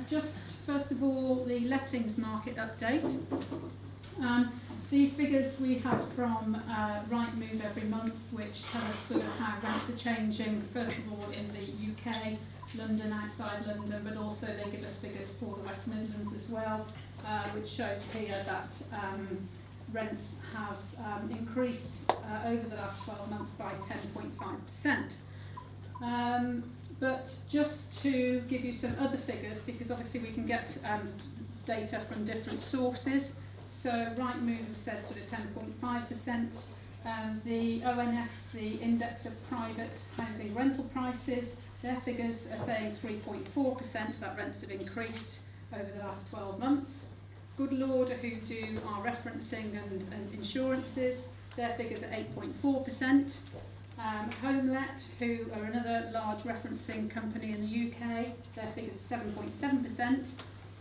Just first of all, the lettings market update. These figures we have from Rightmove every month, which tell us sort of how rents are changing, first of all in the UK, London, outside London, but also they give us figures for the West Midlands as well, which shows here that rents have increased over the last 12 months by 10.5%. But just to give you some other figures, because obviously we can get data from different sources. So Rightmove said sort of 10.5%. The ONS, the Index of Private Housing Rental Prices, their figures are saying 3.4%, so that rents have increased over the last 12 months. Good Lord, who do our referencing and insurances, their figures are 8.4%. HomeLet, who are another large referencing company in the UK, their figures are 7.7%.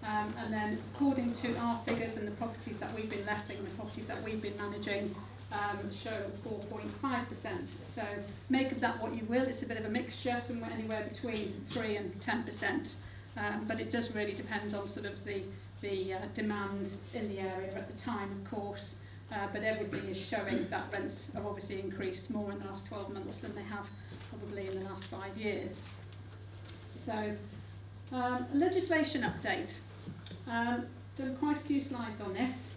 And then according to our figures and the properties that we've been letting, the properties that we've been managing, show 4.5%. So make of that what you will. It's a bit of a mixture, somewhere anywhere between 3 and 10%. But it does really depend on sort of the demand in the area at the time, of course. But everything is showing that rents have obviously increased more in the last 12 months than they have probably in the last 5 years. So, legislation update. Done quite a few slides on this.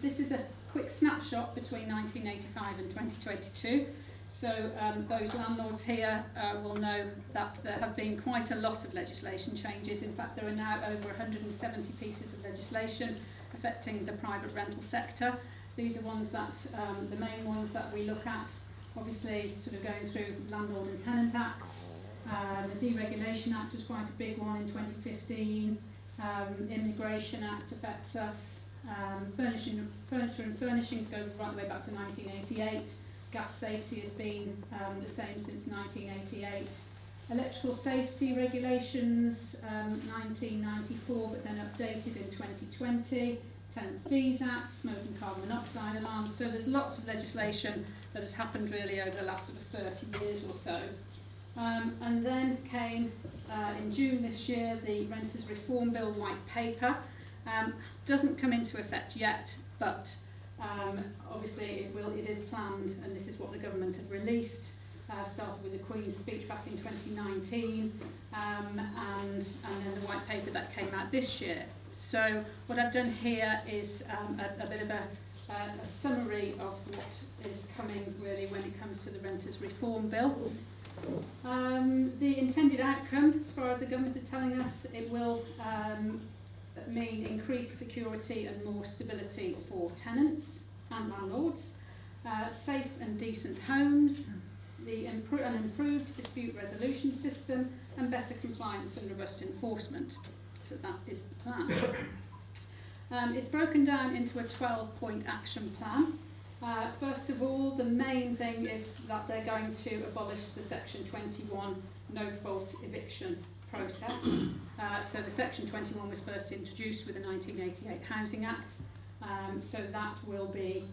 This is a quick snapshot between 1985 and 2022. So those landlords here will know that there have been quite a lot of legislation changes. In fact, there are now over 170 pieces of legislation affecting the private rental sector. These are ones that, the main ones that we look at, obviously sort of going through Landlord and Tenant Acts. The Deregulation Act was quite a big one in 2015. Immigration Act affects us. Furniture and furnishings go right the way back to 1988. Gas safety has been the same since 1988. Electrical safety regulations, 1994, but then updated in 2020. Tenant Fees Act, smoke and carbon monoxide alarms. So there's lots of legislation that has happened really over the last sort of 30 years or so. And then came in June this year the Renters Reform Bill White Paper. Doesn't come into effect yet, but obviously it is planned, and this is what the government had released. Started with the Queen's speech back in 2019, and then the white paper that came out this year. So what I've done here is a bit of a summary of what is coming really when it comes to the Renters Reform Bill. The intended outcome, as far as the government are telling us, it will mean increased security and more stability for tenants and landlords, safe and decent homes, an improved dispute resolution system, and better compliance and robust enforcement. So that is the plan. It's broken down into a 12-point action plan. First of all, the main thing is that they're going to abolish the Section 21 no-fault eviction process. So the Section 21 was first introduced with the 1988 Housing Act. So that will be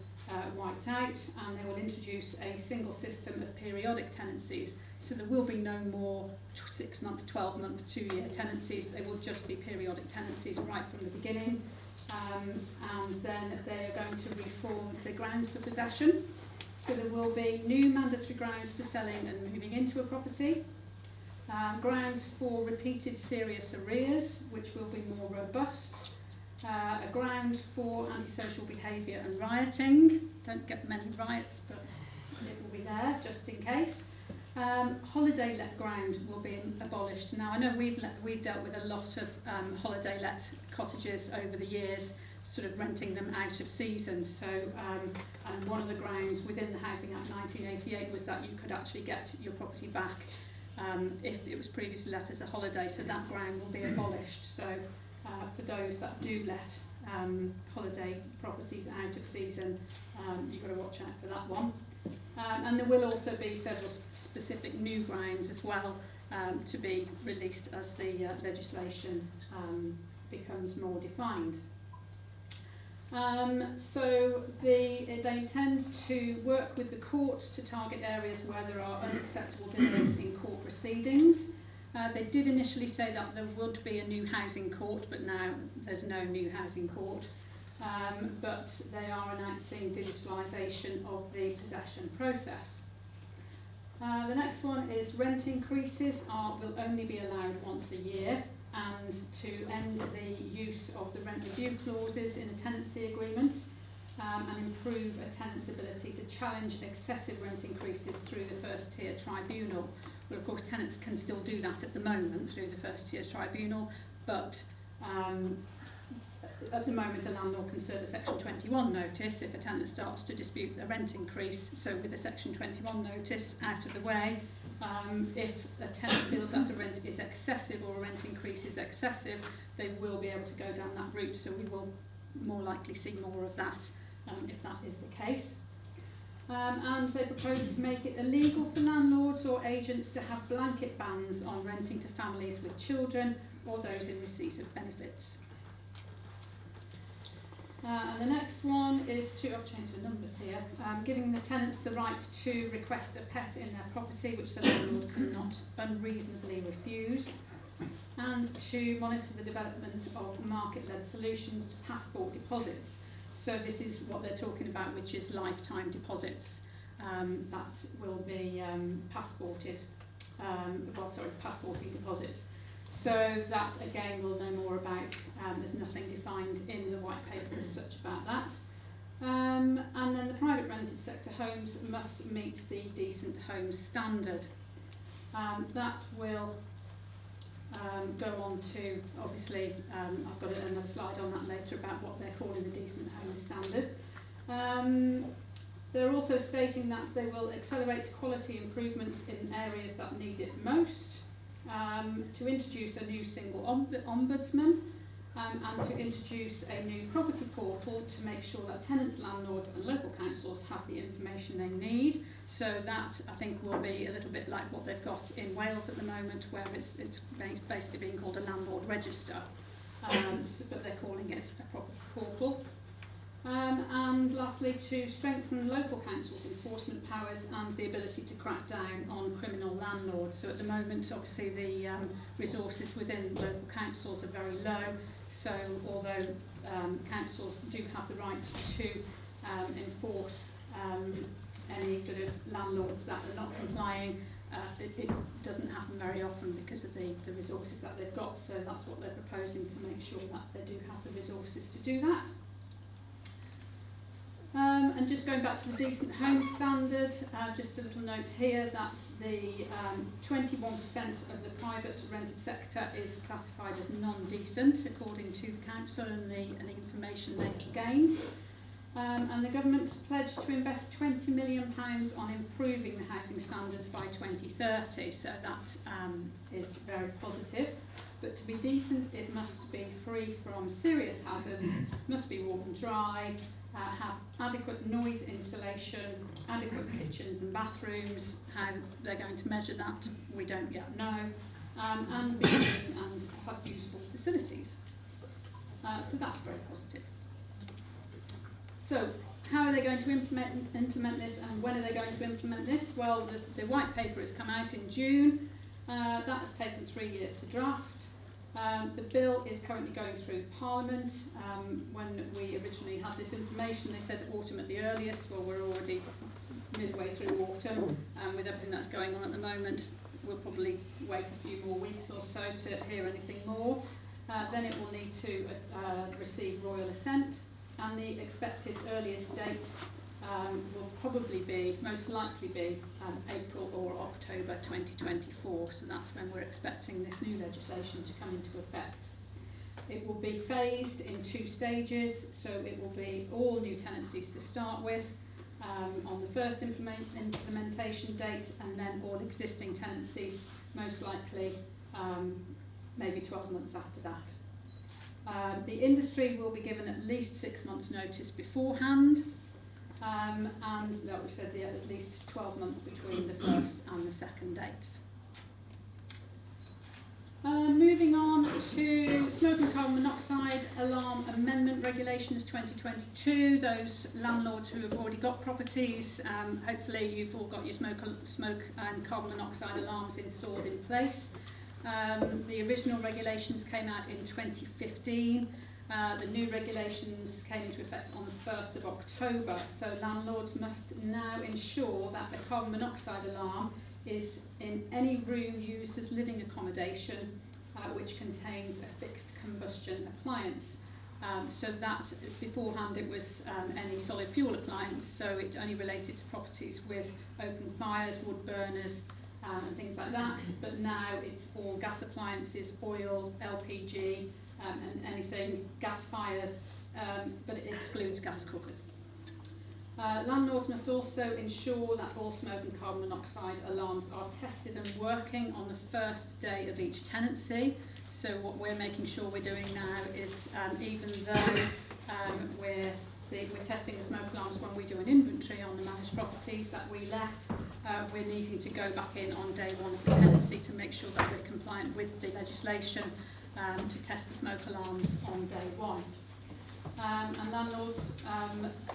wiped out, and they will introduce a single system of periodic tenancies. So there will be no more 6-month, 12-month, 2-year tenancies. They will just be periodic tenancies right from the beginning. And then they are going to reform the grounds for possession. So there will be new mandatory grounds for selling and moving into a property. Grounds for repeated serious arrears, which will be more robust. A ground for antisocial behaviour and rioting. Don't get many riots, but it will be there just in case. Holiday let ground will be abolished. Now I know we've dealt with a lot of holiday let cottages over the years, sort of renting them out of season. So and one of the grounds within the Housing Act 1988 was that you could actually get your property back if it was previously let as a holiday. So that ground will be abolished. So for those that do let holiday properties out of season, you've got to watch out for that one. And there will also be several specific new grounds as well to be released as the legislation becomes more defined. So they intend to work with the courts to target areas where there are unacceptable delays in court proceedings. They did initially say that there would be a new housing court, but now there's no new housing court. But they are announcing digitalisation of the possession process. The next one is rent increases will only be allowed once a year, and to end the use of the rent review clauses in a tenancy agreement, and improve a tenant's ability to challenge excessive rent increases through the first tier tribunal. Well, of course, tenants can still do that at the moment through the first tier tribunal, but at the moment a landlord can serve a Section 21 notice if a tenant starts to dispute a rent increase. So with a Section 21 notice out of the way, if a tenant feels that a rent is excessive or a rent increase is excessive, they will be able to go down that route. So we will more likely see more of that if that is the case. And they propose to make it illegal for landlords or agents to have blanket bans on renting to families with children or those in receipt of benefits. And the next one is to, I've changed the numbers here, giving the tenants the right to request a pet in their property which the landlord cannot unreasonably refuse, and to monitor the development of market-led solutions to passport deposits. So this is what they're talking about, which is lifetime deposits that will be passporting deposits. So that again we'll know more about. There's nothing defined in the white paper as such about that. And then the private rented sector homes must meet the Decent Homes Standard. That will go on to, obviously, I've got another slide on that later about what they're calling the Decent Homes Standard. They're also stating that they will accelerate quality improvements in areas that need it most, to introduce a new single ombudsman, and to introduce a new property portal to make sure that tenants, landlords and local councils have the information they need. So that, I think, will be a little bit like what they've got in Wales at the moment, where it's basically being called a landlord register, but they're calling it a property portal. And lastly, to strengthen local councils' enforcement powers and the ability to crack down on criminal landlords. So at the moment, obviously, the resources within local councils are very low. So although councils do have the right to enforce any sort of landlords that are not complying, it doesn't happen very often because of the resources that they've got. So that's what they're proposing, to make sure that they do have the resources to do that. And just going back to the Decent Home Standard, just a little note here that the 21% of the private rented sector is classified as non-decent according to the council and the information they have gained. And the government pledged to invest £20 million on improving the housing standards by 2030, so that is very positive. But to be decent, it must be free from serious hazards, must be warm and dry, have adequate noise insulation, adequate kitchens and bathrooms. How they're going to measure that, we don't yet know, and be clean and have usable facilities. So that's very positive. So how are they going to implement this, and when are they going to implement this? Well, the white paper has come out in June. That has taken 3 years to draft. The bill is currently going through Parliament. When we originally had this information, they said autumn at the earliest. Well, we're already midway through autumn, and with everything that's going on at the moment, we'll probably wait a few more weeks or so to hear anything more. Then it will need to receive royal assent, and the expected earliest date will probably be, most likely be, April or October 2024. So that's when we're expecting this new legislation to come into effect. It will be phased in 2 stages, so it will be all new tenancies to start with on the first implementation date, and then all existing tenancies most likely maybe 12 months after that. The industry will be given at least 6 months notice beforehand. And like we said, at least 12 months between the first and the second dates. Moving on to smoke and carbon monoxide alarm amendment regulations 2022. Those landlords who have already got properties, hopefully you've all got your smoke and carbon monoxide alarms installed in place. The original regulations came out in 2015. The new regulations came into effect on the 1st of October, so landlords must now ensure that the carbon monoxide alarm is in any room used as living accommodation which contains a fixed combustion appliance. So that beforehand it was any solid fuel appliance, so it only related to properties with open fires, wood burners and things like that, but now it's all gas appliances, oil, LPG and anything gas fires, but it excludes gas cookers. Landlords must also ensure that all smoke and carbon monoxide alarms are tested and working on the first day of each tenancy. So what we're making sure we're doing now is, even though we're testing the smoke alarms when we do an inventory on the managed properties that we let, we're needing to go back in on day one of the tenancy to make sure that we're compliant with the legislation to test the smoke alarms on day one. And landlords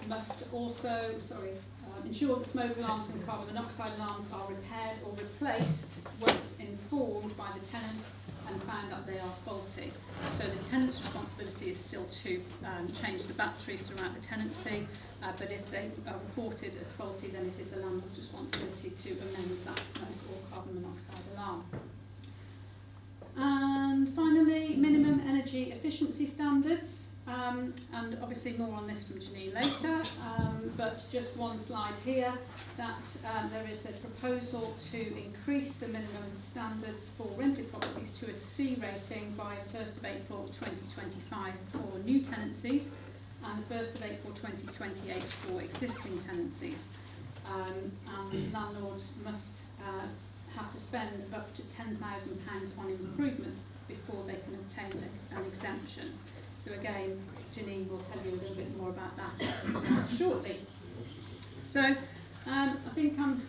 must also ensure that smoke alarms and carbon monoxide alarms are repaired or replaced once informed by the tenant and found that they are faulty. So the tenant's responsibility is still to change the batteries throughout the tenancy, but if they are reported as faulty, then it is the landlord's responsibility to amend that smoke or carbon monoxide alarm. And finally, minimum energy efficiency standards. And obviously more on this from Janine later, but just one slide here that there is a proposal to increase the minimum standards for rented properties to a C rating by 1st of April 2025 for new tenancies and 1st of April 2028 for existing tenancies. And landlords must have to spend up to £10,000 on improvements before they can obtain an exemption. So again, Janine will tell you a little bit more about that shortly. So I think I'm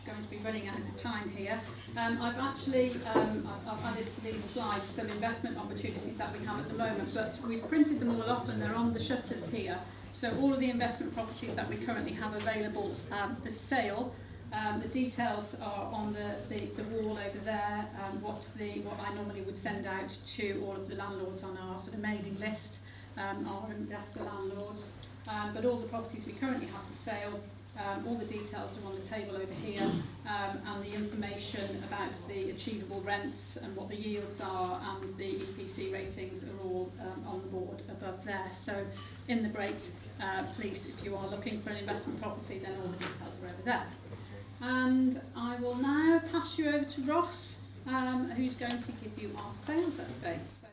going to be running out of time here. I've actually I've added to these slides some investment opportunities that we have at the moment, but we've printed them all off and they're on the shutters here. So all of the investment properties that we currently have available for sale. The details are on the wall over there, what I normally would send out to all of the landlords on our sort of mailing list, our investor landlords, but all the properties we currently have for sale, all the details are on the table over here, and the information about the achievable rents and what the yields are and the EPC ratings are all on the board above there. So in the break, please, if you are looking for an investment property, then all the details are over there. And I will now pass you over to Ross, who's going to give you our sales update. So